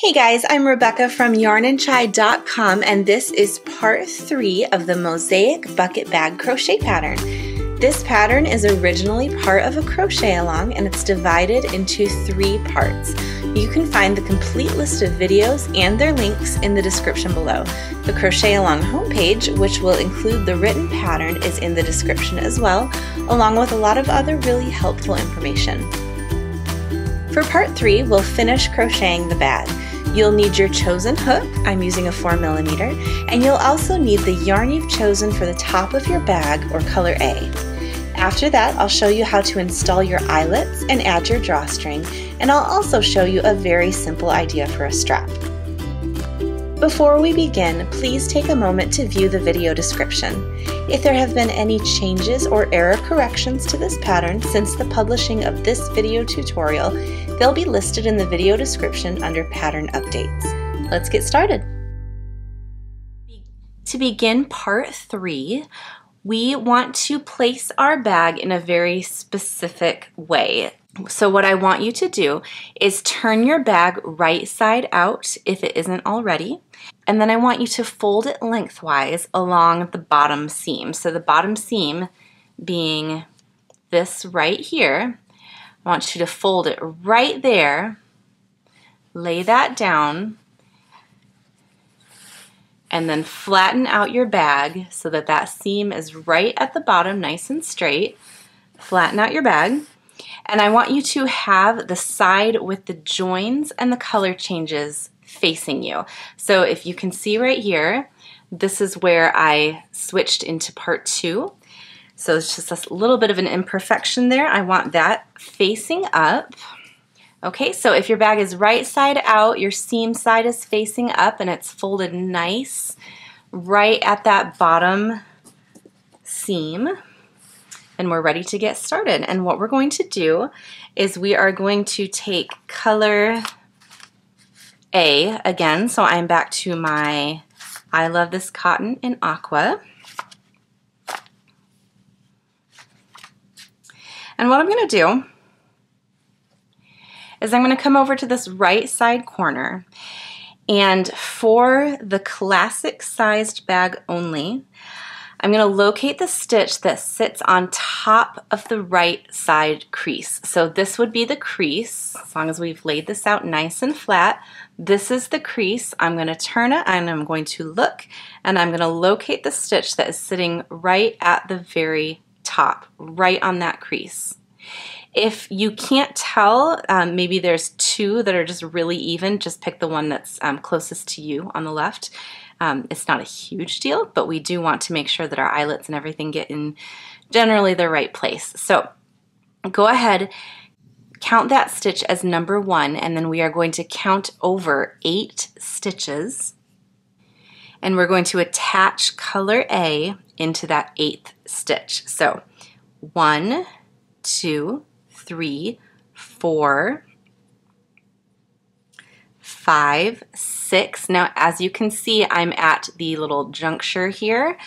Hey guys, I'm Rebecca from yarnandchai.com and this is part 3 of the Mosaic bucket bag crochet pattern. This pattern is originally part of a crochet-along and it's divided into 3 parts. You can find the complete list of videos and their links in the description below. The Crochet-Along homepage, which will include the written pattern, is in the description as well, along with a lot of other really helpful information. For part 3, we'll finish crocheting the bag. You'll need your chosen hook, I'm using a 4mm, and you'll also need the yarn you've chosen for the top of your bag or color A. After that, I'll show you how to install your eyelets and add your drawstring, and I'll also show you a very simple idea for a strap. Before we begin, please take a moment to view the video description. If there have been any changes or error corrections to this pattern since the publishing of this video tutorial, they'll be listed in the video description under pattern updates. Let's get started. To begin part 3, we want to place our bag in a very specific way. So what I want you to do is turn your bag right side out if it isn't already, and then I want you to fold it lengthwise along the bottom seam. So the bottom seam being this right here, I want you to fold it right there, lay that down, and then flatten out your bag so that that seam is right at the bottom, nice and straight. Flatten out your bag. And I want you to have the side with the joins and the color changes facing you. So if you can see right here, this is where I switched into part 2. So it's just a little bit of an imperfection there. I want that facing up. Okay, so if your bag is right side out, your seam side is facing up and it's folded nice right at that bottom seam. And we're ready to get started. And what we're going to do is we are going to take color A again. So I'm back to my I Love This Cotton in Aqua. And what I'm going to do is I'm going to come over to this right side corner, and for the classic sized bag only, I'm going to locate the stitch that sits on top of the right side crease. So this would be the crease, as long as we've laid this out nice and flat. This is the crease. I'm going to turn it and I'm going to look, and I'm going to locate the stitch that is sitting right at the very top, right on that crease. If you can't tell, maybe there's 2 that are just really even, just pick the one that's closest to you on the left. It's not a huge deal, but we do want to make sure that our eyelets and everything get in generally the right place. So go ahead, count that stitch as number 1, and then we are going to count over 8 stitches, and we're going to attach color A into that 8th stitch. So 1, 2, 3, 4, 5, 6. Now, as you can see, I'm at the little juncture here,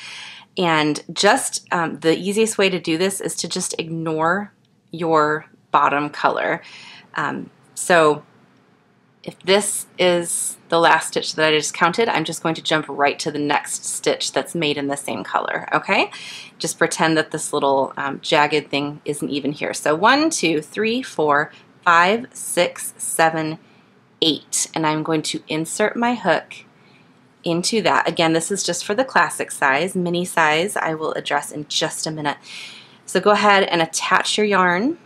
and just the easiest way to do this is to just ignore your bottom color. So if this is the last stitch that I just counted, I'm just going to jump right to the next stitch that's made in the same color, okay? Just pretend that this little jagged thing isn't even here. So 1, 2, 3, 4, 5, 6, 7, 8, and I'm going to insert my hook into that. Again, this is just for the classic size. Mini size I will address in just a minute. So go ahead and attach your yarn,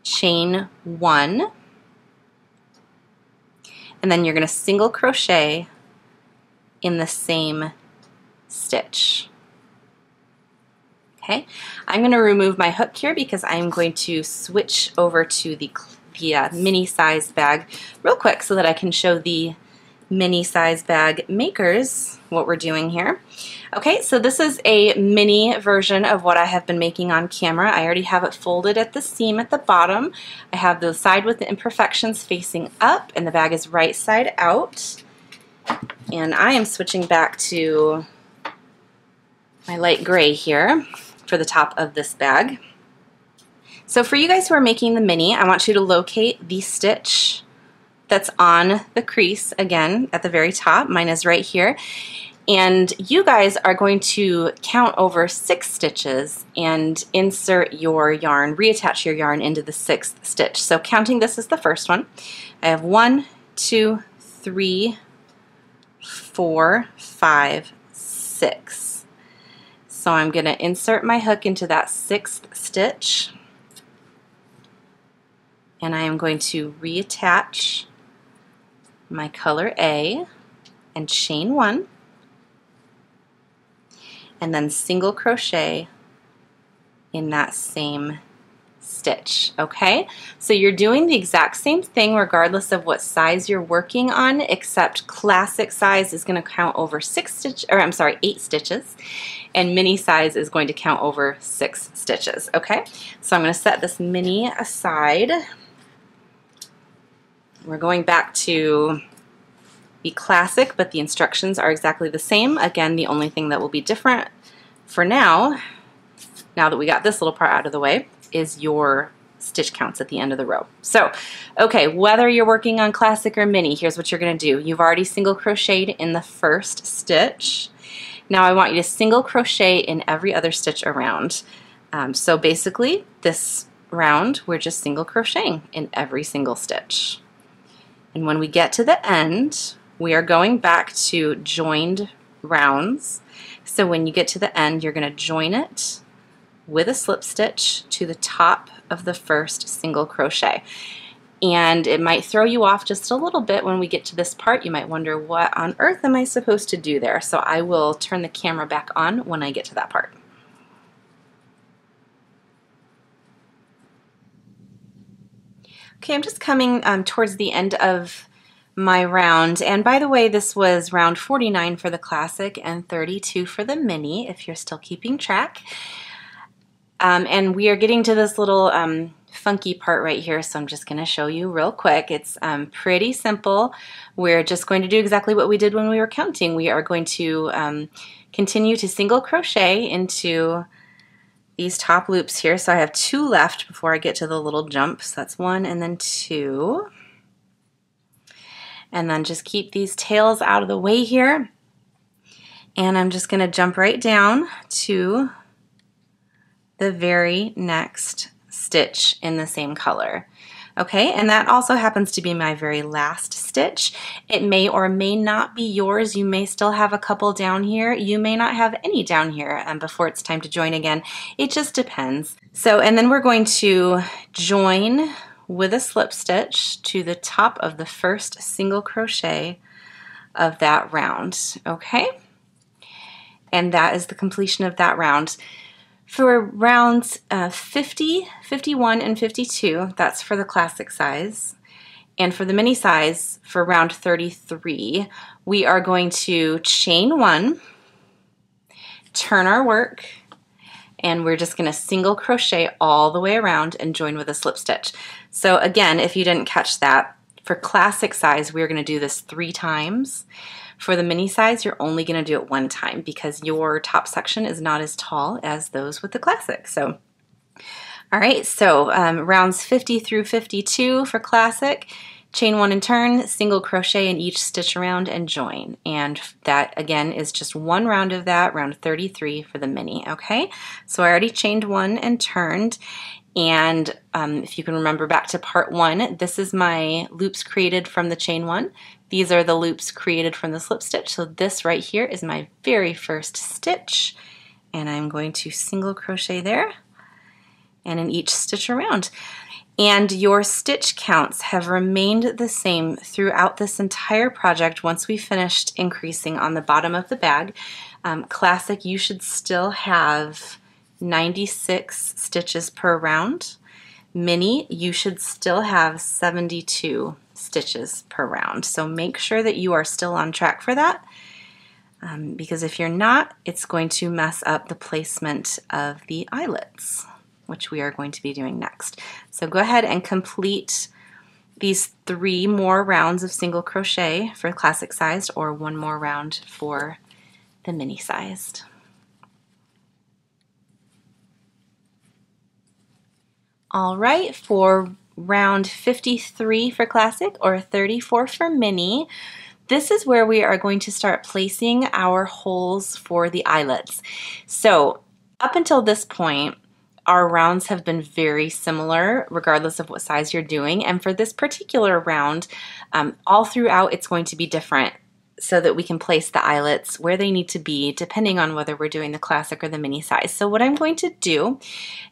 chain 1, and then you're going to single crochet in the same stitch. Okay, I'm going to remove my hook here because I'm going to switch over to the mini size bag real quick so that I can show the mini size bag makers what we're doing here. Okay, so this is a mini version of what I have been making on camera. I already have it folded at the seam at the bottom. I have the side with the imperfections facing up, and the bag is right side out. And I am switching back to my light gray here for the top of this bag. So for you guys who are making the mini, I want you to locate the stitch that's on the crease, again, at the very top. Mine is right here. And you guys are going to count over 6 stitches and insert your yarn, reattach your yarn into the 6th stitch. So counting this is the first one. I have 1, 2, 3, 4, 5, 6. So I'm going to insert my hook into that 6th stitch, and I am going to reattach my color A and chain 1, and then single crochet in that same stitch. Okay, so you're doing the exact same thing regardless of what size you're working on, except classic size is going to count over 8 stitches, and mini size is going to count over 6 stitches. Okay, so I'm going to set this mini aside. We're going back to the classic, but the instructions are exactly the same. Again, the only thing that will be different for now that we got this little part out of the way, is your stitch counts at the end of the row. So, okay, whether you're working on classic or mini, here's what you're going to do. You've already single crocheted in the first stitch. Now I want you to single crochet in every other stitch around. So basically, this round, we're just single crocheting in every single stitch. And when we get to the end, we are going back to joined rounds. So when you get to the end, you're going to join it with a slip stitch to the top of the first single crochet. And it might throw you off just a little bit when we get to this part. You might wonder, what on earth am I supposed to do there? So I will turn the camera back on when I get to that part. Okay, I'm just coming towards the end of my round, and by the way, this was round 49 for the classic and 32 for the mini, if you're still keeping track. And we are getting to this little funky part right here, so I'm just going to show you real quick. It's pretty simple. We're just going to do exactly what we did when we were counting. We are going to continue to single crochet into these top loops here. So I have 2 left before I get to the little jump. So that's 1 and then 2. And then just keep these tails out of the way here. And I'm just going to jump right down to the very next stitch in the same color. Okay, and that also happens to be my very last stitch. It may or may not be yours. You may still have a couple down here. You may not have any down here before it's time to join again. It just depends. So, and then we're going to join with a slip stitch to the top of the first single crochet of that round. Okay, and that is the completion of that round. For rounds 50, 51, and 52, that's for the classic size. And for the mini size, for round 33, we are going to chain 1, turn our work, and we're just going to single crochet all the way around and join with a slip stitch. So again, if you didn't catch that, for classic size, we're going to do this 3 times. For the mini size, you're only going to do it 1 time because your top section is not as tall as those with the classic. So, all right, so rounds 50 through 52 for classic, chain 1 and turn, single crochet in each stitch around and join. And that again is just 1 round of that, round 33 for the mini, okay? So I already chained 1 and turned. And if you can remember back to part 1, this is my loops created from the chain 1. These are the loops created from the slip stitch. So this right here is my very first stitch, and I'm going to single crochet there and in each stitch around. And your stitch counts have remained the same throughout this entire project once we finished increasing on the bottom of the bag. Classic, you should still have 96 stitches per round. Mini, you should still have 72 stitches per round. So make sure that you are still on track for that, because if you're not, it's going to mess up the placement of the eyelets, which we are going to be doing next. So go ahead and complete these 3 more rounds of single crochet for classic sized, or 1 more round for the mini sized. All right, for round 53 for classic or 34 for mini. This is where we are going to start placing our holes for the eyelets. So up until this point, our rounds have been very similar regardless of what size you're doing, and for this particular round, all throughout it's going to be different so that we can place the eyelets where they need to be depending on whether we're doing the classic or the mini size. So what I'm going to do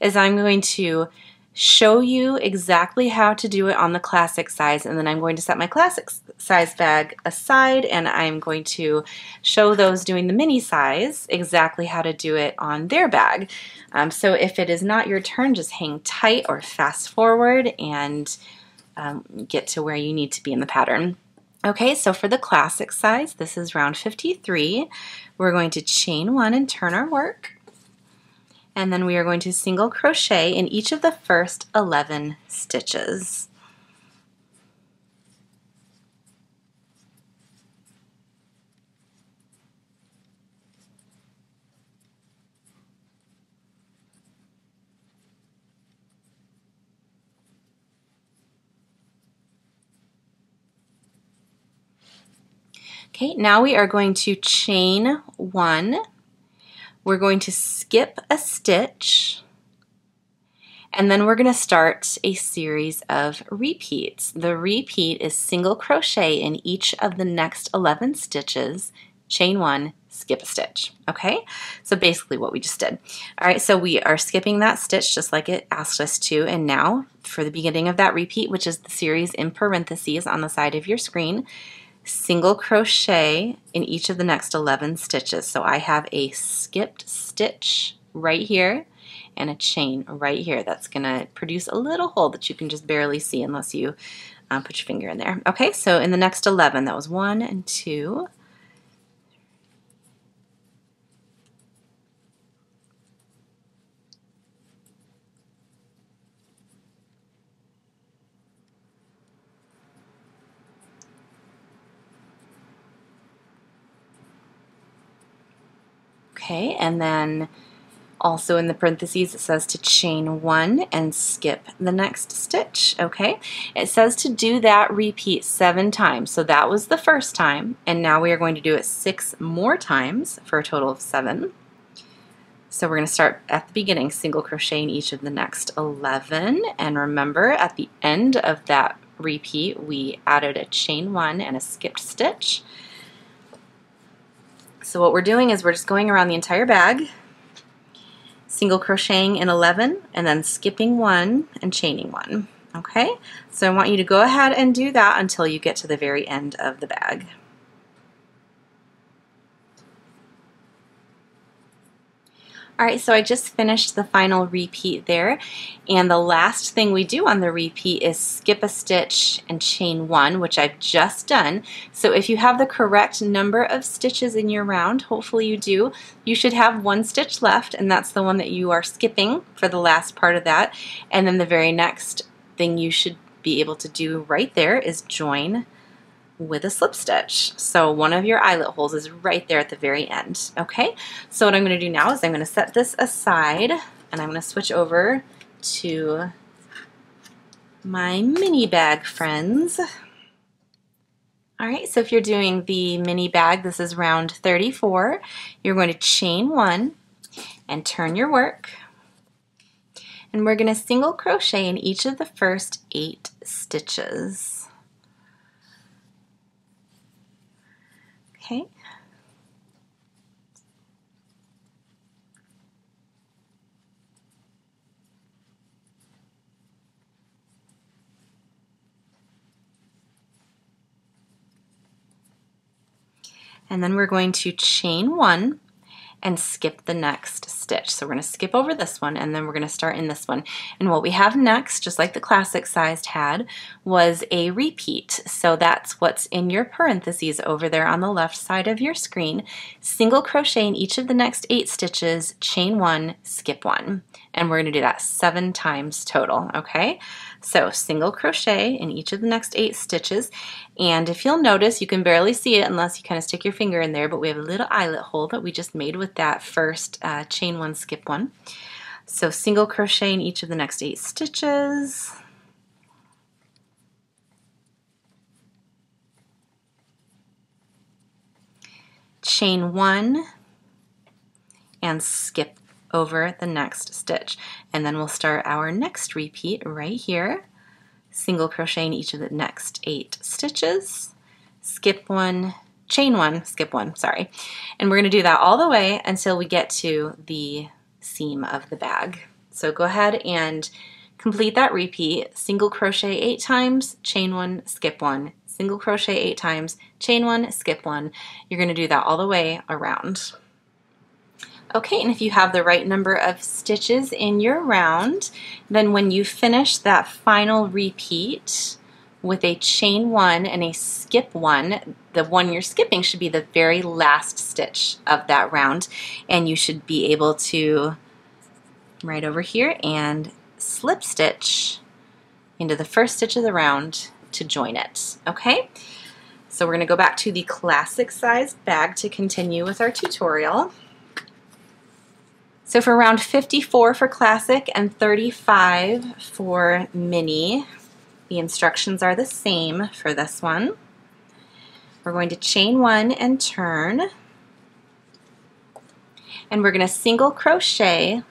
is I'm going to show you exactly how to do it on the classic size, and then I'm going to set my classic size bag aside and I'm going to show those doing the mini size exactly how to do it on their bag. So if it is not your turn, just hang tight or fast forward and get to where you need to be in the pattern. Okay, so for the classic size, this is round 53. We're going to chain 1 and turn our work. And then we are going to single crochet in each of the first 11 stitches. Okay, now we are going to chain 1. We're going to skip a stitch, and then we're going to start a series of repeats. The repeat is single crochet in each of the next 11 stitches, chain 1, skip a stitch. Okay, so basically what we just did. All right, so we are skipping that stitch just like it asked us to, and now for the beginning of that repeat, which is the series in parentheses on the side of your screen, single crochet in each of the next 11 stitches. So I have a skipped stitch right here and a chain right here. That's going to produce a little hole that you can just barely see unless you put your finger in there. Okay, so in the next 11, that was 1 and 2. Okay, and then also in the parentheses it says to chain 1 and skip the next stitch. Okay, it says to do that repeat 7 times. So that was the first time, and now we are going to do it 6 more times for a total of 7. So we're going to start at the beginning, single crochet in each of the next 11, and remember at the end of that repeat we added a chain 1 and a skipped stitch. So what we're doing is we're just going around the entire bag, single crocheting in 11 and then skipping 1 and chaining 1. Okay, so I want you to go ahead and do that until you get to the very end of the bag. Alright, so I just finished the final repeat there, and the last thing we do on the repeat is skip a stitch and chain 1, which I've just done. So if you have the correct number of stitches in your round, hopefully you do, you should have 1 stitch left, and that's the one that you are skipping for the last part of that. And then the very next thing you should be able to do right there is join with a slip stitch. So one of your eyelet holes is right there at the very end. Okay, so what I'm going to do now is I'm going to set this aside and I'm going to switch over to my mini bag friends. Alright, so if you're doing the mini bag, this is round 34. You're going to chain 1 and turn your work, and we're going to single crochet in each of the first 8 stitches. Okay. And then we're going to chain 1 and skip the next stitch. So we're going to skip over this one and then we're going to start in this one. And what we have next, just like the classic sized had, was a repeat. So that's what's in your parentheses over there on the left side of your screen. Single crochet in each of the next 8 stitches, chain 1, skip 1. And we're going to do that 7 times total, okay? So single crochet in each of the next 8 stitches, and if you'll notice, you can barely see it unless you kind of stick your finger in there, but we have a little eyelet hole that we just made with that first chain 1, skip 1. So single crochet in each of the next 8 stitches. chain 1, and skip over the next stitch. And then we'll start our next repeat right here. Single crochet in each of the next 8 stitches, skip 1, chain 1, skip 1, sorry. And we're going to do that all the way until we get to the seam of the bag. So go ahead and complete that repeat. Single crochet 8 times, chain 1, skip 1. Single crochet 8 times, chain 1, skip 1. You're going to do that all the way around. Okay, and if you have the right number of stitches in your round, then when you finish that final repeat with a chain 1 and a skip 1, the one you're skipping should be the very last stitch of that round, and you should be able to right over here and slip stitch into the first stitch of the round to join it. Okay, so we're going to go back to the classic sized bag to continue with our tutorial. So for round 54 for classic and 35 for mini, the instructions are the same for this one. We're going to chain 1 and turn, and we're going to single crochet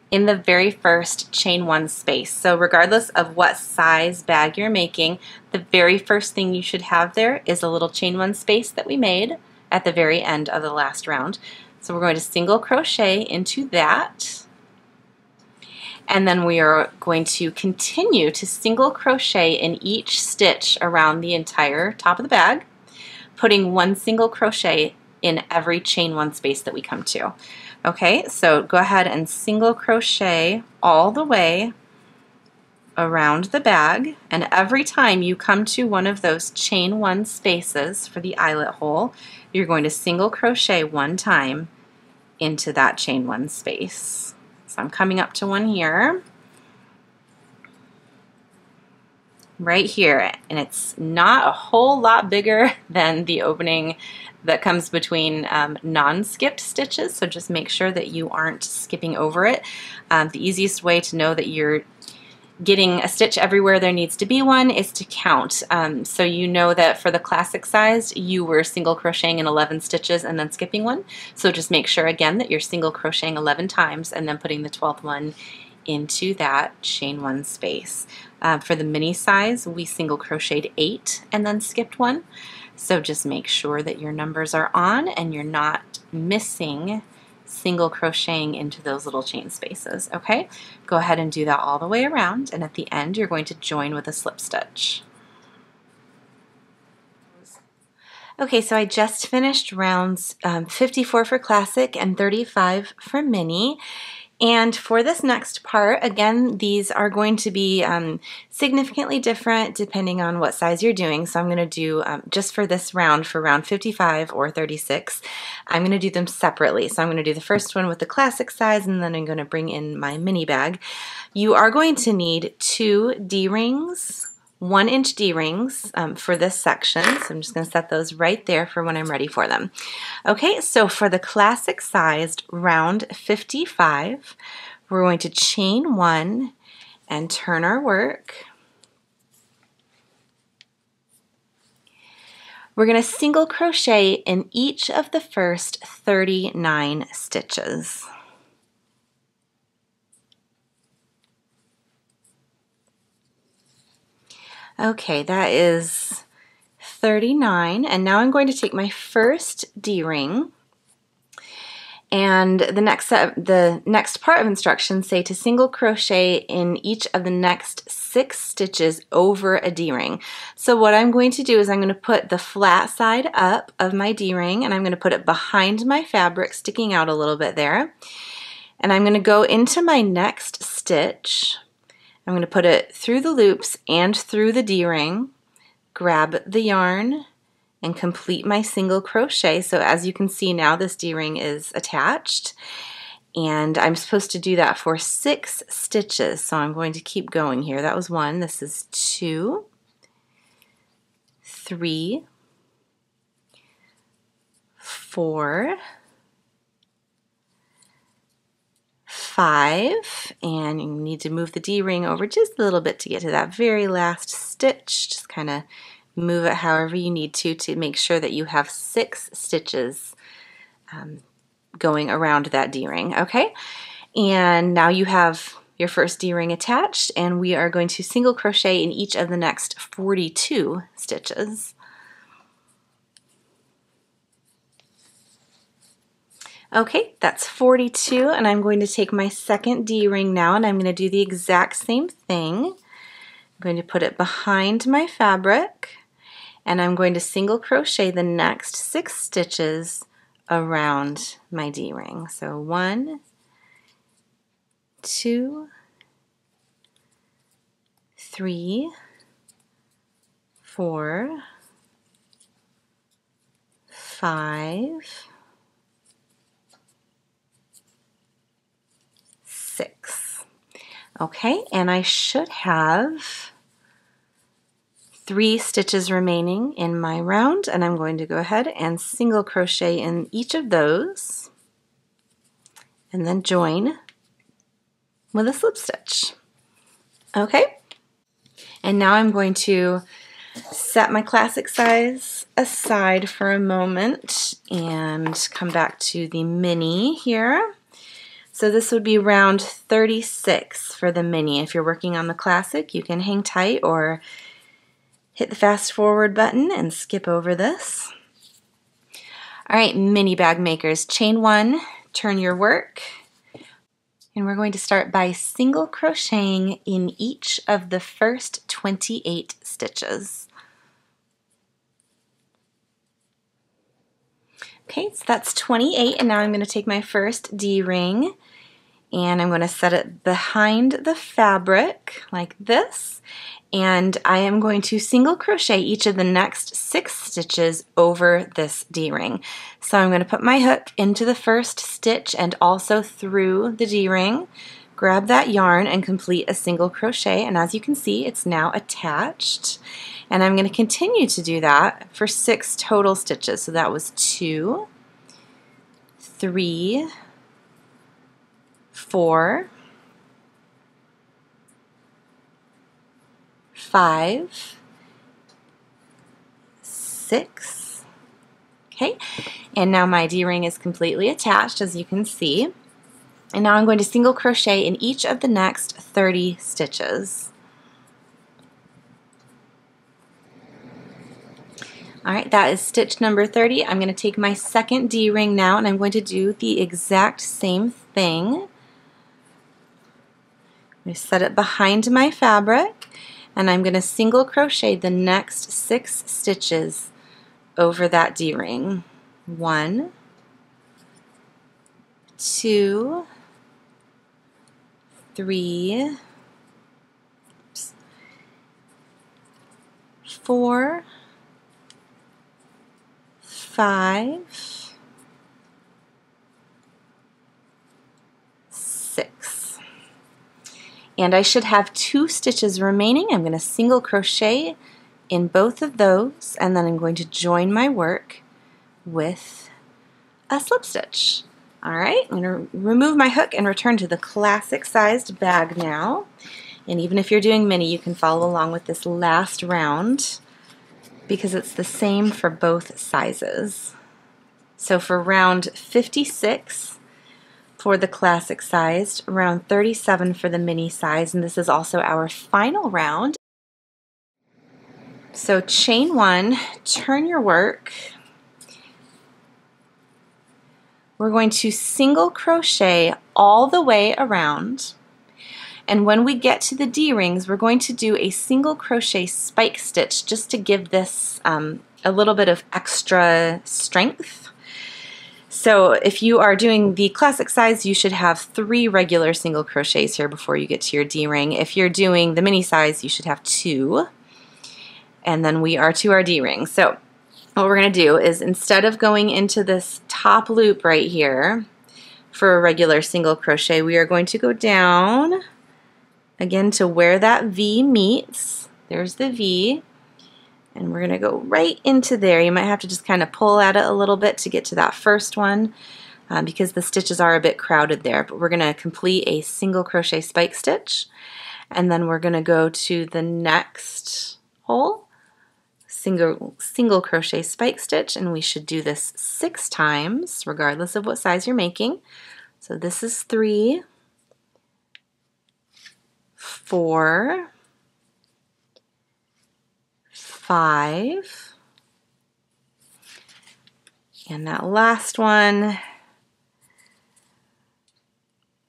in the very first chain 1 space. So regardless of what size bag you're making, the very first thing you should have there is a little chain 1 space that we made at the very end of the last round. So we're going to single crochet into that, and then we are going to continue to single crochet in each stitch around the entire top of the bag, putting 1 single crochet in every chain 1 space that we come to. Okay, so go ahead and single crochet all the way around the bag, and every time you come to one of those chain 1 spaces for the eyelet hole, you're going to single crochet 1 time into that chain 1 space. So I'm coming up to one here, right here, and it's not a whole lot bigger than the opening that comes between non-skipped stitches, so just make sure that you aren't skipping over it. The easiest way to know that you're getting a stitch everywhere there needs to be one is to count. So you know that for the classic size you were single crocheting in 11 stitches and then skipping 1. So just make sure again that you're single crocheting 11 times and then putting the 12th one into that chain 1 space. For the mini size we single crocheted 8 and then skipped 1. So just make sure that your numbers are on and you're not missing single crocheting into those little chain spaces. Okay, go ahead and do that all the way around, and at the end you're going to join with a slip stitch. Okay, so I just finished rounds 54 for classic and 35 for mini. And for this next part, again, these are going to be significantly different depending on what size you're doing. So I'm going to do, just for this round, for round 55 or 36, I'm going to do them separately. So I'm going to do the first one with the classic size, and then I'm going to bring in my mini bag. You are going to need 2 D-rings, 1-inch D-rings for this section. So I'm just going to set those right there for when I'm ready for them. Okay, so for the classic sized round 55, we're going to chain 1 and turn our work. We're going to single crochet in each of the first 39 stitches. Okay, that is 39, and now I'm going to take my first D-ring, and the next part of instructions say to single crochet in each of the next 6 stitches over a D-ring. So what I'm going to do is I'm going to put the flat side up of my D-ring, and I'm going to put it behind my fabric, sticking out a little bit there, and I'm going to go into my next stitch. I'm going to put it through the loops and through the D-ring, grab the yarn, and complete my single crochet. So as you can see now, this D-ring is attached, and I'm supposed to do that for 6 stitches. So I'm going to keep going here. That was 1. This is 2, 3, 4, 5, and you need to move the D-ring over just a little bit to get to that very last stitch. Just kind of move it however you need to make sure that you have 6 stitches going around that D-ring, okay? And now you have your first D-ring attached, and we are going to single crochet in each of the next 42 stitches. Okay, that's 42, and I'm going to take my second D-ring now, and I'm going to do the exact same thing. I'm going to put it behind my fabric, and I'm going to single crochet the next 6 stitches around my D-ring. So 1, 2, 3, 4, 5, 6. Okay, and I should have 3 stitches remaining in my round, and I'm going to go ahead and single crochet in each of those and then join with a slip stitch. Okay, and now I'm going to set my classic size aside for a moment and come back to the mini here. So this would be round 36 for the mini. If you're working on the classic, you can hang tight or hit the fast forward button and skip over this. All right, mini bag makers, chain 1, turn your work, and we're going to start by single crocheting in each of the first 28 stitches. Okay, so that's 28, and now I'm going to take my first D-ring and I'm going to set it behind the fabric like this, and I am going to single crochet each of the next 6 stitches over this D-ring. So I'm going to put my hook into the first stitch and also through the D-ring, grab that yarn and complete a single crochet, and as you can see, it's now attached. And I'm going to continue to do that for 6 total stitches. So that was 2, 3, 4, 5, 6. Okay, and now my D-ring is completely attached, as you can see. And now I'm going to single crochet in each of the next 30 stitches. Alright, that is stitch number 30. I'm going to take my second D-ring now and I'm going to do the exact same thing. I'm going to set it behind my fabric and I'm going to single crochet the next 6 stitches over that D-ring. 1, 2, 3, 4, 5, 6. And I should have 2 stitches remaining. I'm going to single crochet in both of those, and then I'm going to join my work with a slip stitch. Alright, I'm going to remove my hook and return to the classic sized bag now. And even if you're doing mini, you can follow along with this last round because it's the same for both sizes. So for round 56 for the classic sized, round 37 for the mini size, and this is also our final round. So chain 1, turn your work. We're going to single crochet all the way around, and when we get to the D-rings, we're going to do a single crochet spike stitch just to give this a little bit of extra strength. So if you are doing the classic size, you should have 3 regular single crochets here before you get to your D-ring. If you're doing the mini size, you should have 2, and then we are to our D-ring. So what we're going to do is, instead of going into this top loop right here for a regular single crochet, we are going to go down again to where that V meets. There's the V, and we're going to go right into there. You might have to just kind of pull at it a little bit to get to that first one because the stitches are a bit crowded there, but we're going to complete a single crochet spike stitch, and then we're going to go to the next hole, single crochet spike stitch, and we should do this 6 times regardless of what size you're making. So this is 3, 4, 5, and that last one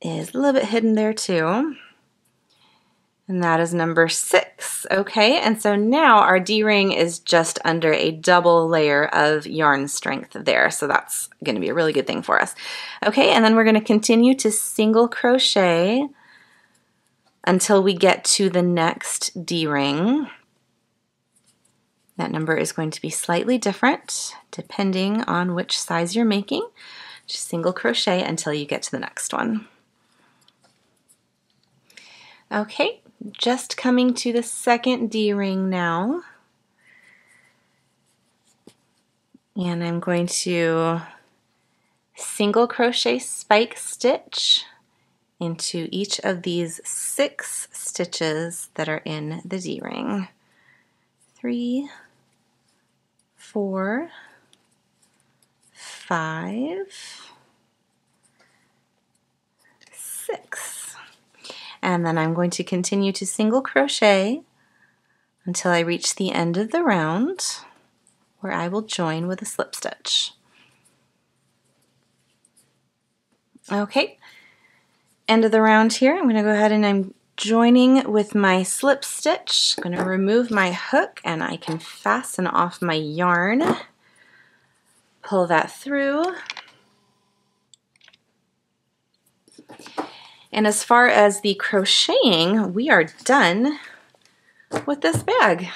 is a little bit hidden there too. And that is number 6, okay? And so now our D-ring is just under a double layer of yarn strength there, so that's gonna be a really good thing for us. Okay, and then we're gonna continue to single crochet until we get to the next D-ring. That number is going to be slightly different depending on which size you're making. Just single crochet until you get to the next one. Okay, just coming to the second D-ring now. And I'm going to single crochet spike stitch into each of these 6 stitches that are in the D-ring. 3, 4, 5, 6. And then I'm going to continue to single crochet until I reach the end of the round, where I will join with a slip stitch. Okay, end of the round here. I'm going to go ahead and I'm joining with my slip stitch. I'm going to remove my hook and I can fasten off my yarn. Pull that through. And as far as the crocheting, we are done with this bag.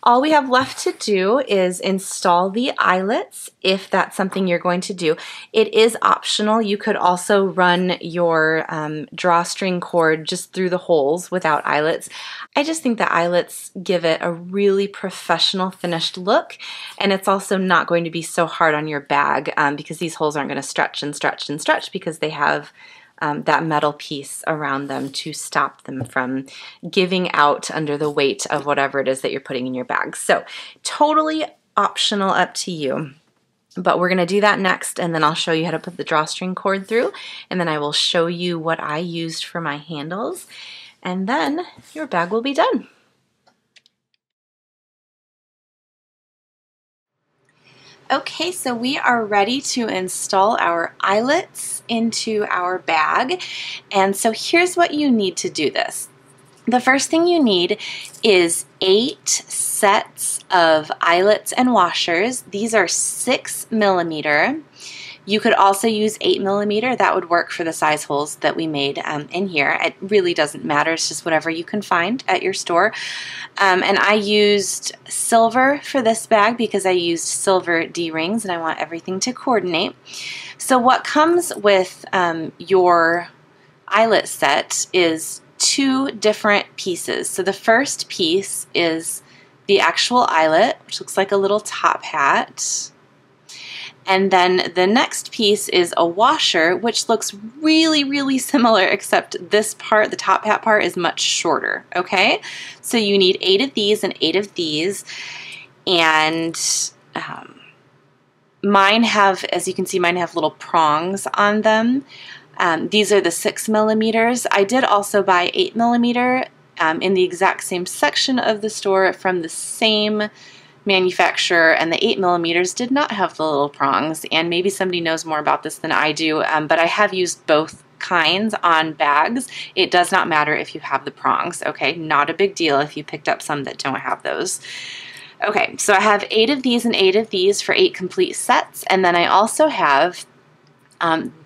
All we have left to do is install the eyelets if that's something you're going to do. It is optional. You could also run your drawstring cord just through the holes without eyelets. I just think the eyelets give it a really professional finished look, and it's also not going to be so hard on your bag because these holes aren't going to stretch and stretch and stretch because they have that metal piece around them to stop them from giving out under the weight of whatever it is that you're putting in your bag. So totally optional, up to you. But we're going to do that next, and then I'll show you how to put the drawstring cord through, and then I will show you what I used for my handles, and then your bag will be done. Okay, so we are ready to install our eyelets into our bag. And so here's what you need to do this. The first thing you need is 8 sets of eyelets and washers. These are 6mm. You could also use 8mm. That would work for the size holes that we made in here. It really doesn't matter. It's just whatever you can find at your store. And I used silver for this bag because I used silver D-rings and I want everything to coordinate. So what comes with your eyelet set is 2 different pieces. So the first piece is the actual eyelet, which looks like a little top hat. And then the next piece is a washer, which looks really, really similar, except this part, the top hat part, is much shorter, okay? So you need 8 of these and 8 of these. And mine have, as you can see, mine have little prongs on them. These are the 6mm. I did also buy 8mm in the exact same section of the store from the same manufacturer, and the 8mm did not have the little prongs, and maybe somebody knows more about this than I do, but I have used both kinds on bags. It does not matter if you have the prongs, okay? Not a big deal if you picked up some that don't have those. Okay, so I have 8 of these and 8 of these for 8 complete sets, and then I also have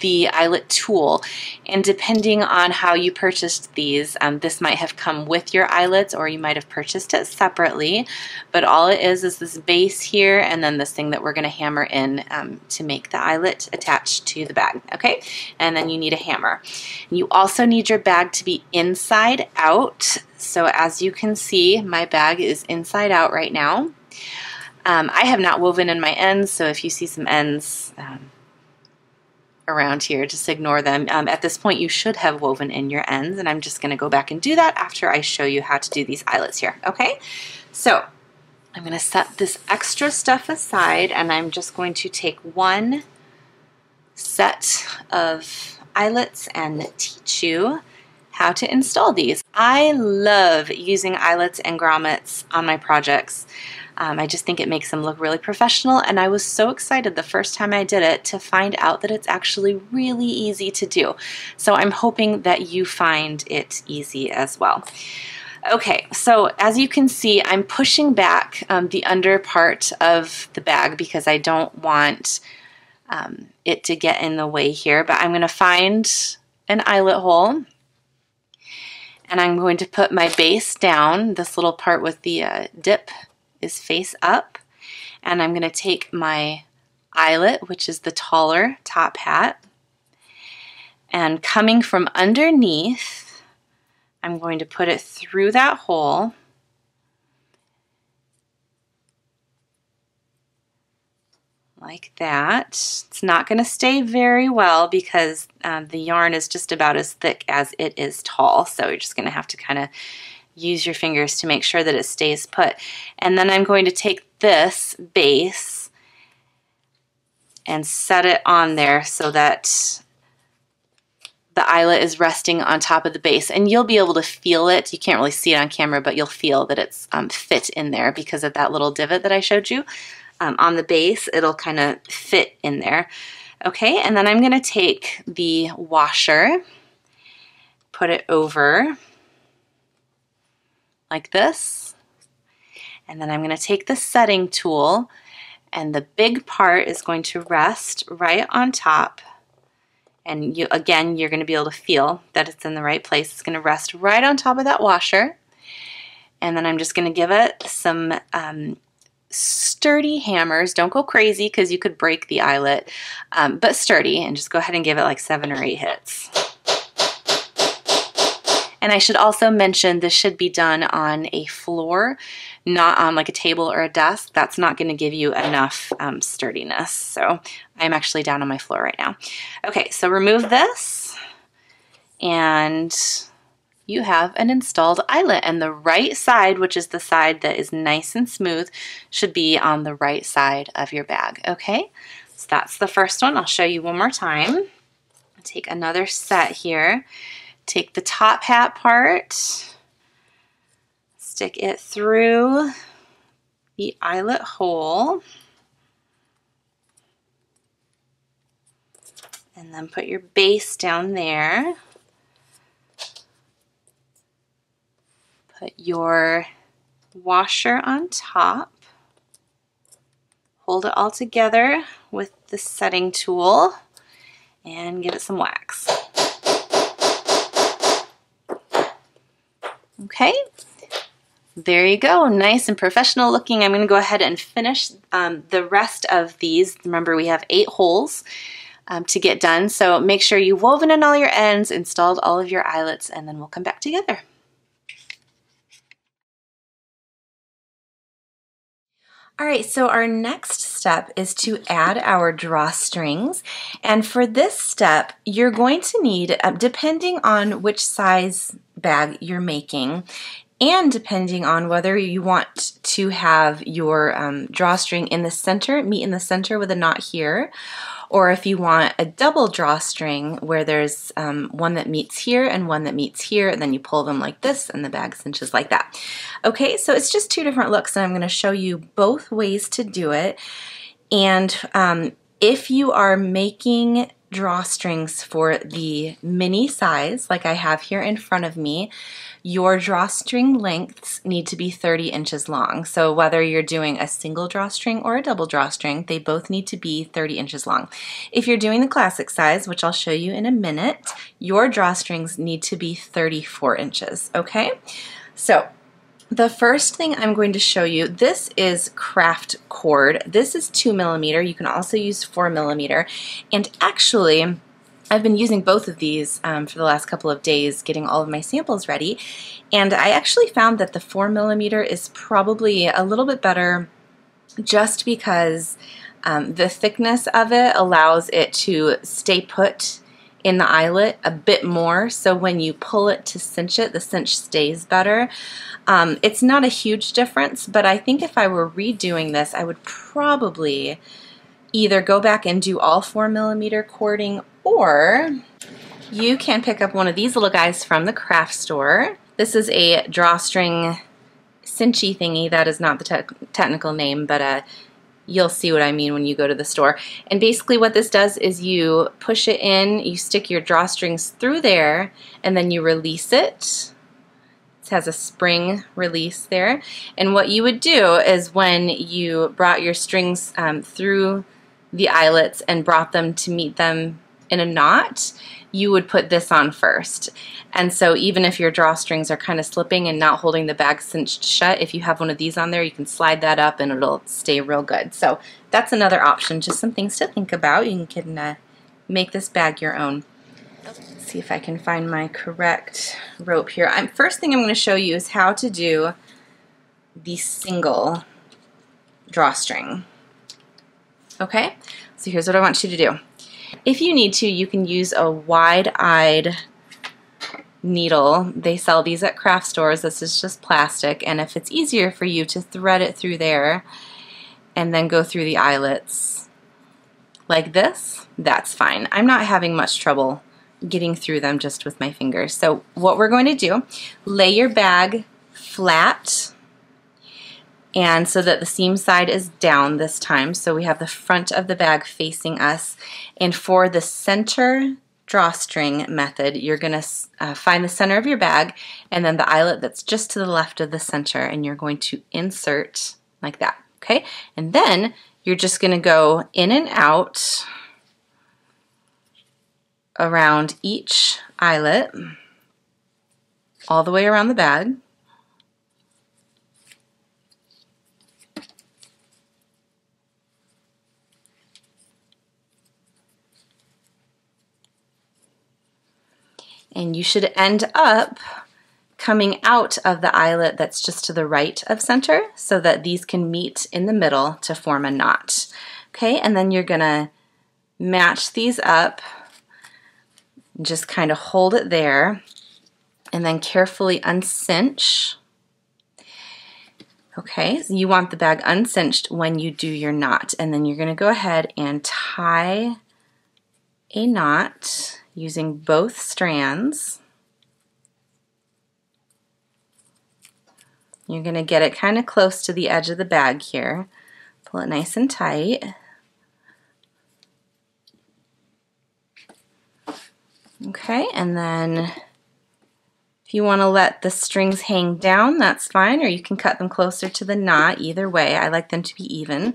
the eyelet tool, and depending on how you purchased these, this might have come with your eyelets or you might have purchased it separately, but all it is this base here and then this thing that we're going to hammer in to make the eyelet attached to the bag, okay? And then you need a hammer. You also need your bag to be inside out, so as you can see, my bag is inside out right now. I have not woven in my ends, so if you see some ends around here, just ignore them. At this point you should have woven in your ends, and I'm just going to go back and do that after I show you how to do these eyelets here, okay? So I'm going to set this extra stuff aside, and I'm just going to take one set of eyelets and teach you how to install these. I love using eyelets and grommets on my projects. I just think it makes them look really professional, and I was so excited the first time I did it to find out that it's actually really easy to do. So I'm hoping that you find it easy as well. Okay, so as you can see, I'm pushing back the under part of the bag because I don't want it to get in the way here, but I'm going to find an eyelet hole, and I'm going to put my base down. This little part with the dip is face up, and I'm going to take my eyelet, which is the taller top hat, and coming from underneath, I'm going to put it through that hole like that. It's not going to stay very well because the yarn is just about as thick as it is tall, so you're just going to have to kind of use your fingers to make sure that it stays put. And then I'm going to take this base and set it on there so that the eyelet is resting on top of the base, and you'll be able to feel it. You can't really see it on camera, but you'll feel that it's fit in there because of that little divot that I showed you. On the base, it'll kind of fit in there. Okay, and then I'm going to take the washer, put it over like this, and then I'm going to take the setting tool, and the big part is going to rest right on top, and again, you're going to be able to feel that it's in the right place. It's going to rest right on top of that washer, and then I'm just going to give it some sturdy hammers. Don't go crazy because you could break the eyelet, but sturdy, and just go ahead and give it like 7 or 8 hits. And I should also mention this should be done on a floor, not on like a table or a desk. That's not going to give you enough sturdiness. So I'm actually down on my floor right now. Okay, so remove this, and you have an installed eyelet, and the right side, which is the side that is nice and smooth, should be on the right side of your bag. Okay, so that's the first one. I'll show you one more time. I'll take another set here. Take the top hat part, stick it through the eyelet hole, and then put your base down there. Put your washer on top. Hold it all together with the setting tool and give it some wax. Okay, there you go, nice and professional looking. I'm going to go ahead and finish the rest of these. Remember, we have 8 holes to get done, so make sure you've woven in all your ends, installed all of your eyelets, and then we'll come back together. All right, so our next step is to add our drawstrings, and for this step you're going to need, depending on which size bag you're making and depending on whether you want to have your drawstring in the center, meet in the center with a knot here, or if you want a double drawstring where there's one that meets here and one that meets here, and then you pull them like this and the bag cinches like that. Okay, so it's just 2 different looks, and I'm going to show you both ways to do it. And if you are making drawstrings for the mini size, like I have here in front of me, your drawstring lengths need to be 30 inches long. So whether you're doing a single drawstring or a double drawstring, they both need to be 30 inches long. If you're doing the classic size, which I'll show you in a minute, your drawstrings need to be 34 inches, okay? So the first thing I'm going to show you, this is craft cord. This is 2mm. You can also use 4mm. And actually, I've been using both of these for the last couple of days, getting all of my samples ready. And I actually found that the 4mm is probably a little bit better just because the thickness of it allows it to stay put in the eyelet a bit more, so when you pull it to cinch it, the cinch stays better. It's not a huge difference, but I think if I were redoing this, I would probably either go back and do all 4mm cording, or you can pick up one of these little guys from the craft store. This is a drawstring cinchy thingy. That is not the technical name, but you'll see what I mean when you go to the store. And basically what this does is you push it in, you stick your drawstrings through there, and then you release it. It has a spring release there. And what you would do is when you brought your strings through the eyelets and brought them to meet them in a knot, you would put this on first. And so even if your drawstrings are kind of slipping and not holding the bag cinched shut, if you have one of these on there, you can slide that up and it'll stay real good. So that's another option, just some things to think about. You can make this bag your own. Let's see if I can find my correct rope here. First thing I'm going to show you is how to do the single drawstring. Okay, so here's what I want you to do. If you need to, you can use a wide-eyed needle. They sell these at craft stores. This is just plastic, and if it's easier for you to thread it through there and then go through the eyelets like this, that's fine. I'm not having much trouble getting through them just with my fingers. So what we're going to do, lay your bag flat, and so that the seam side is down this time, so we have the front of the bag facing us. And for the center drawstring method, you're going to find the center of your bag and then the eyelet that's just to the left of the center, and you're going to insert like that, okay? And then you're just going to go in and out around each eyelet all the way around the bag. And you should end up coming out of the eyelet that's just to the right of center so that these can meet in the middle to form a knot. Okay, and then you're gonna match these up and just kind of hold it there and then carefully uncinch. Okay, so you want the bag uncinched when you do your knot, and then you're gonna go ahead and tie a knot using both strands. You're going to get it kind of close to the edge of the bag here. Pull it nice and tight. Okay, and then if you want to let the strings hang down, that's fine, or you can cut them closer to the knot. Either way, I like them to be even.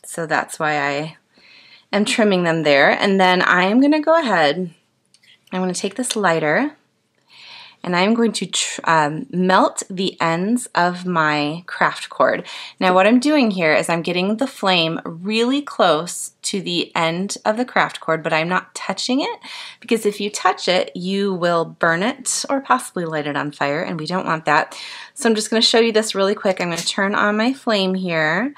So that's why I am trimming them there. And then I am going to go ahead, I'm going to take this lighter and I'm going to melt the ends of my craft cord. Now what I'm doing here is I'm getting the flame really close to the end of the craft cord, but I'm not touching it, because if you touch it, you will burn it or possibly light it on fire, and we don't want that. So I'm just going to show you this really quick. I'm going to turn on my flame here,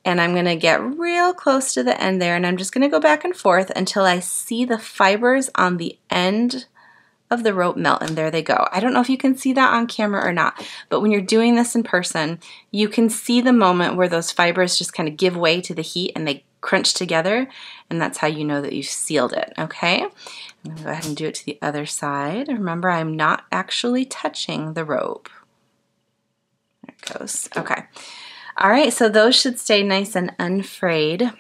and I'm going to get real close to the end there, and I'm just going to go back and forth until I see the fibers on the end of the rope melt, and there they go. I don't know if you can see that on camera or not, but when you're doing this in person, you can see the moment where those fibers just kind of give way to the heat and they crunch together, and that's how you know that you've sealed it, okay? I'm going to go ahead and do it to the other side. Remember, I'm not actually touching the rope. There it goes. Okay. All right, so those should stay nice and unfrayed.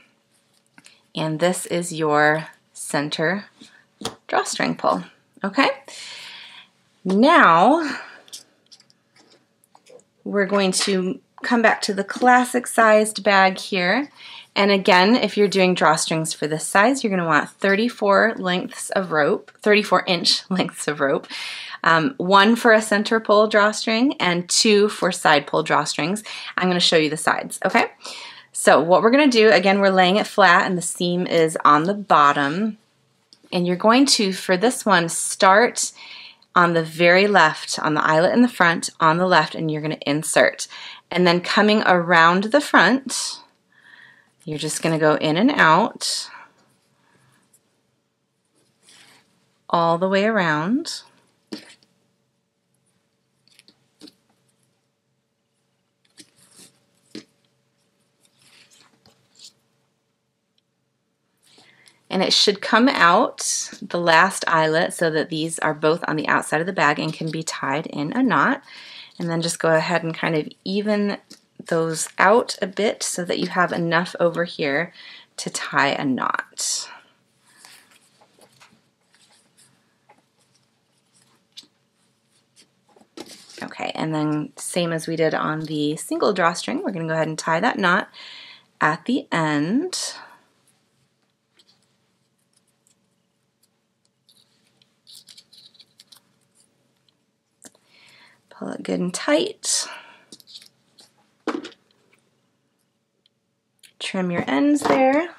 And this is your center drawstring pull. Okay, now we're going to come back to the classic sized bag here. And again, if you're doing drawstrings for this size, you're going to want 34 lengths of rope, 34-inch lengths of rope. 1 for a center pull drawstring and 2 for side pull drawstrings. I'm going to show you the sides, okay? So what we're going to do, again, we're laying it flat and the seam is on the bottom. And you're going to, for this one, start on the very left, on the eyelet in the front, on the left, and you're going to insert. And then coming around the front, You're just going to go in and out all the way around. And it should come out the last eyelet so that these are both on the outside of the bag and can be tied in a knot. And then just go ahead and kind of even those out a bit so that you have enough over here to tie a knot. Okay, and then same as we did on the single drawstring, we're going to go ahead and tie that knot at the end. Pull it good and tight. Trim your ends there.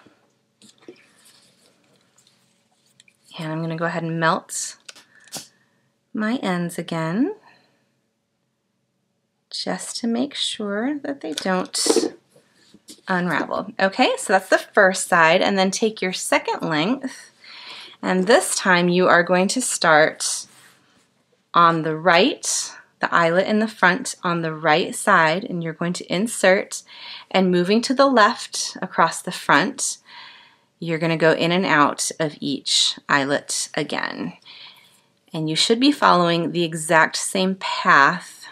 And I'm going to go ahead and melt my ends again, just to make sure that they don't unravel. Okay, so that's the first side, and then take your second length, and this time you are going to start on the right, the eyelet in the front on the right side, and you're going to insert, and moving to the left across the front, you're going to go in and out of each eyelet again. And you should be following the exact same path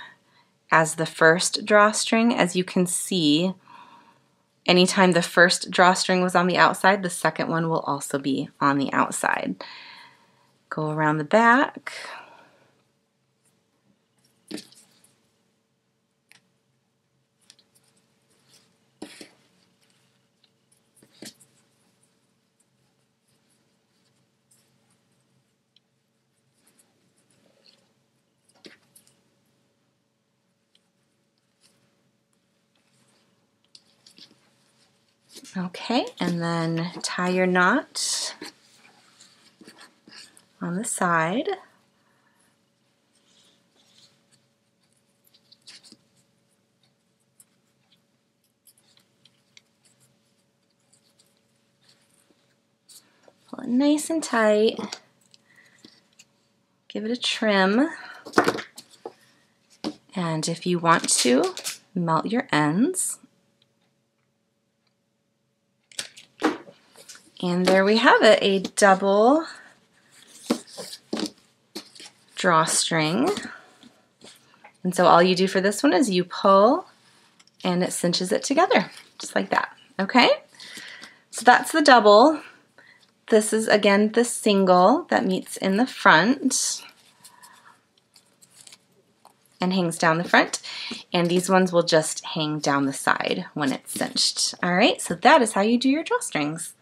as the first drawstring. As you can see, anytime the first drawstring was on the outside, the second one will also be on the outside. Go around the back. Okay, and then tie your knot on the side. Pull it nice and tight. Give it a trim. And if you want to, melt your ends. And there we have it, a double drawstring. And so all you do for this one is you pull and it cinches it together, just like that, okay? So that's the double. This is, again, the single that meets in the front and hangs down the front. And these ones will just hang down the side when it's cinched. All right, so that is how you do your drawstrings.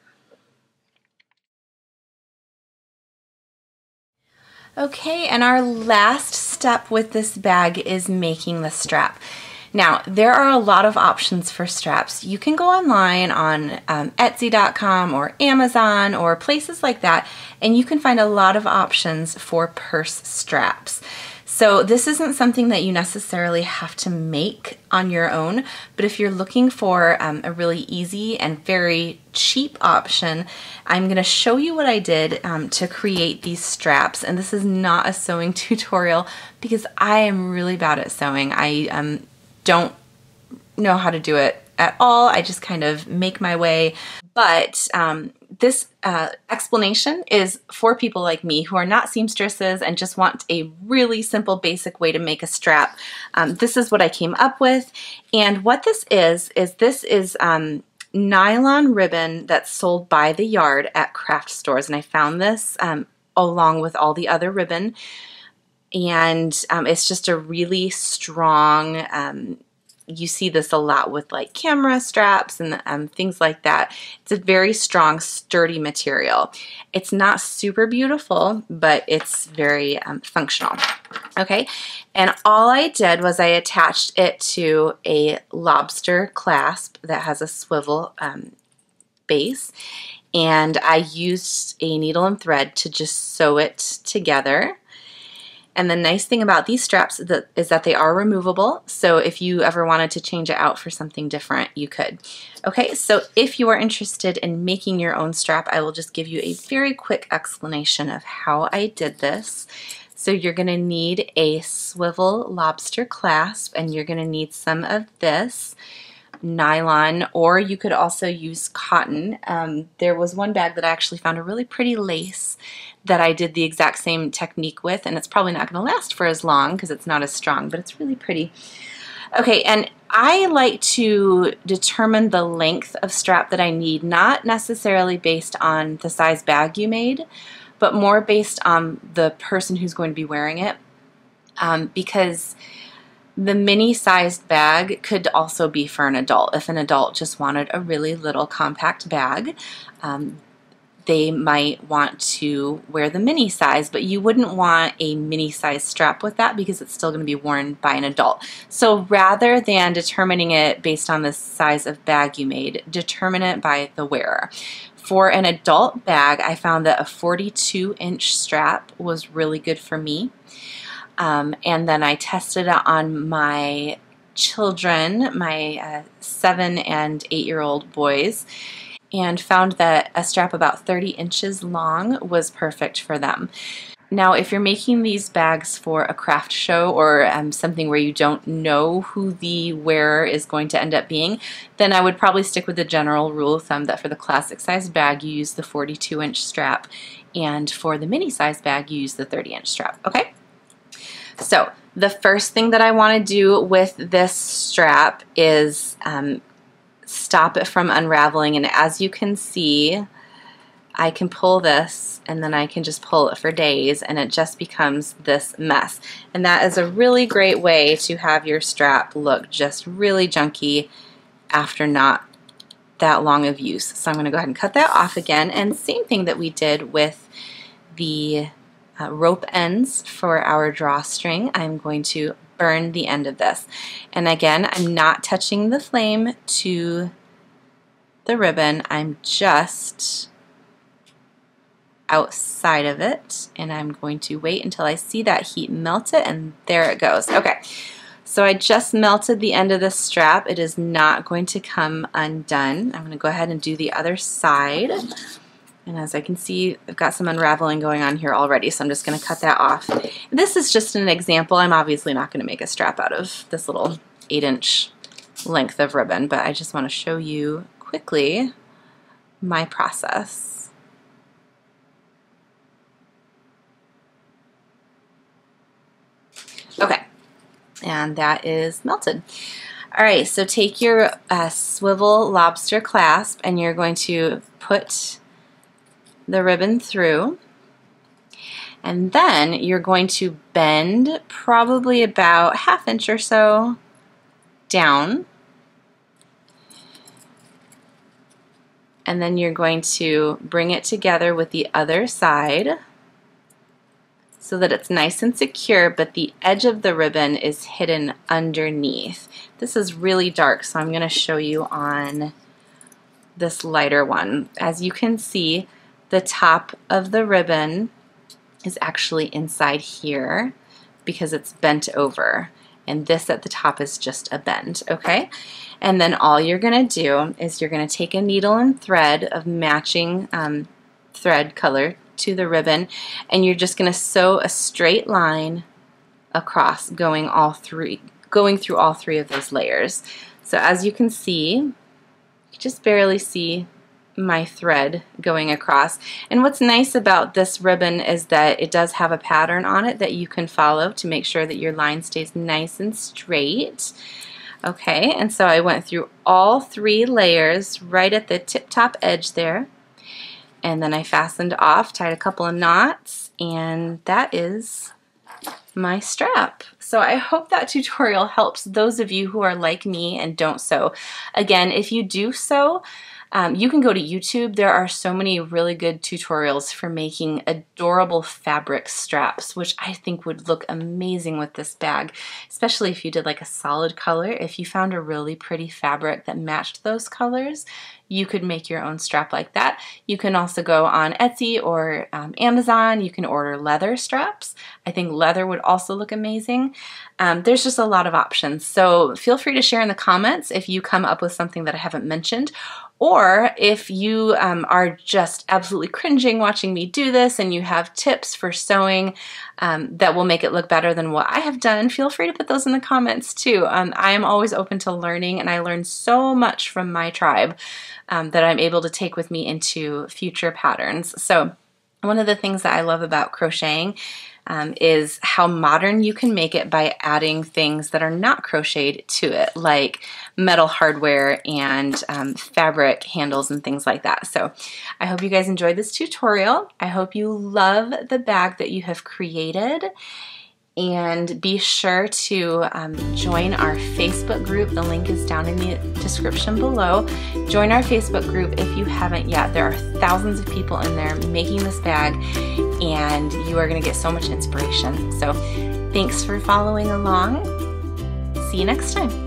Okay, and our last step with this bag is making the strap. Now, there are a lot of options for straps. You can go online on Etsy.com or Amazon or places like that, and you can find a lot of options for purse straps. So this isn't something that you necessarily have to make on your own, but if you're looking for a really easy and very cheap option, I'm going to show you what I did to create these straps. And this is not a sewing tutorial because I am really bad at sewing. I don't know how to do it at all. I just kind of make my way. But this explanation is for people like me who are not seamstresses and just want a really simple, basic way to make a strap. This is what I came up with. And what this is nylon ribbon that's sold by the yard at craft stores. And I found this along with all the other ribbon. And it's just a really strong, you see this a lot with like camera straps and things like that. It's a very strong, sturdy material. It's not super beautiful, but it's very functional. Okay, and all I did was I attached it to a lobster clasp that has a swivel base, and I used a needle and thread to just sew it together. And the nice thing about these straps is that they are removable, so if you ever wanted to change it out for something different, you could. Okay, so if you are interested in making your own strap, I will just give you a very quick explanation of how I did this. So you're going to need a swivel lobster clasp, and you're going to need some of this nylon, or you could also use cotton. There was one bag that I actually found a really pretty lace that I did the exact same technique with, and it's probably not going to last for as long because it's not as strong, but it's really pretty. Okay, and I like to determine the length of strap that I need, not necessarily based on the size bag you made, but more based on the person who's going to be wearing it, because the mini-sized bag could also be for an adult. If an adult just wanted a really little compact bag, they might want to wear the mini size, but you wouldn't want a mini size strap with that because it's still going to be worn by an adult. So rather than determining it based on the size of bag you made, determine it by the wearer. For an adult bag, I found that a 42-inch strap was really good for me. And then I tested it on my children, my 7 and 8-year-old boys, and found that a strap about 30 inches long was perfect for them. Now, if you're making these bags for a craft show or something where you don't know who the wearer is going to end up being, then I would probably stick with the general rule of thumb that for the classic size bag, you use the 42-inch strap, and for the mini size bag, you use the 30-inch strap, okay? So the first thing that I want to do with this strap is stop it from unraveling, and as you can see, I can pull this and then I can just pull it for days and it just becomes this mess. And that is a really great way to have your strap look just really junky after not that long of use. So I'm going to go ahead and cut that off again, and same thing that we did with the rope ends for our drawstring. I'm going to burn the end of this. And again, I'm not touching the flame to the ribbon. I'm just outside of it, and I'm going to wait until I see that heat melt it, and there it goes. Okay, so I just melted the end of the strap. It is not going to come undone. I'm going to go ahead and do the other side. And as I can see, I've got some unraveling going on here already, so I'm just going to cut that off. This is just an example. I'm obviously not going to make a strap out of this little 8-inch length of ribbon, but I just want to show you quickly my process. Okay, and that is melted. All right, so take your swivel lobster clasp, and you're going to put the ribbon through, and then you're going to bend probably about 1/2 inch or so down, and then you're going to bring it together with the other side so that it's nice and secure, but the edge of the ribbon is hidden underneath. This is really dark, so I'm going to show you on this lighter one. As you can see, the top of the ribbon is actually inside here because it's bent over, and this at the top is just a bend, okay? And then all you're going to do is you're going to take a needle and thread of matching thread color to the ribbon, and you're just going to sew a straight line across, going through all three of those layers. So as you can see, you just barely see my thread going across. And what's nice about this ribbon is that it does have a pattern on it that you can follow to make sure that your line stays nice and straight. Okay, and so I went through all 3 layers right at the tip-top edge there, and then I fastened off, tied a couple of knots, and that is my strap. So I hope that tutorial helps those of you who are like me and don't sew. Again, if you do sew, you can go to YouTube. There are so many really good tutorials for making adorable fabric straps, which I think would look amazing with this bag, especially if you did like a solid color. If you found a really pretty fabric that matched those colors, you could make your own strap like that. You can also go on Etsy or Amazon. You can order leather straps. I think leather would also look amazing. There's just a lot of options. So feel free to share in the comments if you come up with something that I haven't mentioned, or if you are just absolutely cringing watching me do this and you have tips for sewing that will make it look better than what I have done, feel free to put those in the comments too. I am always open to learning, and I learn so much from my tribe that I'm able to take with me into future patterns. So one of the things that I love about crocheting is how modern you can make it by adding things that are not crocheted to it, like metal hardware and fabric handles and things like that. So I hope you guys enjoyed this tutorial. I hope you love the bag that you have created. And be sure to join our Facebook group. The link is down in the description below. Join our Facebook group if you haven't yet. There are thousands of people in there making this bag, and you are going to get so much inspiration. So thanks for following along. See you next time.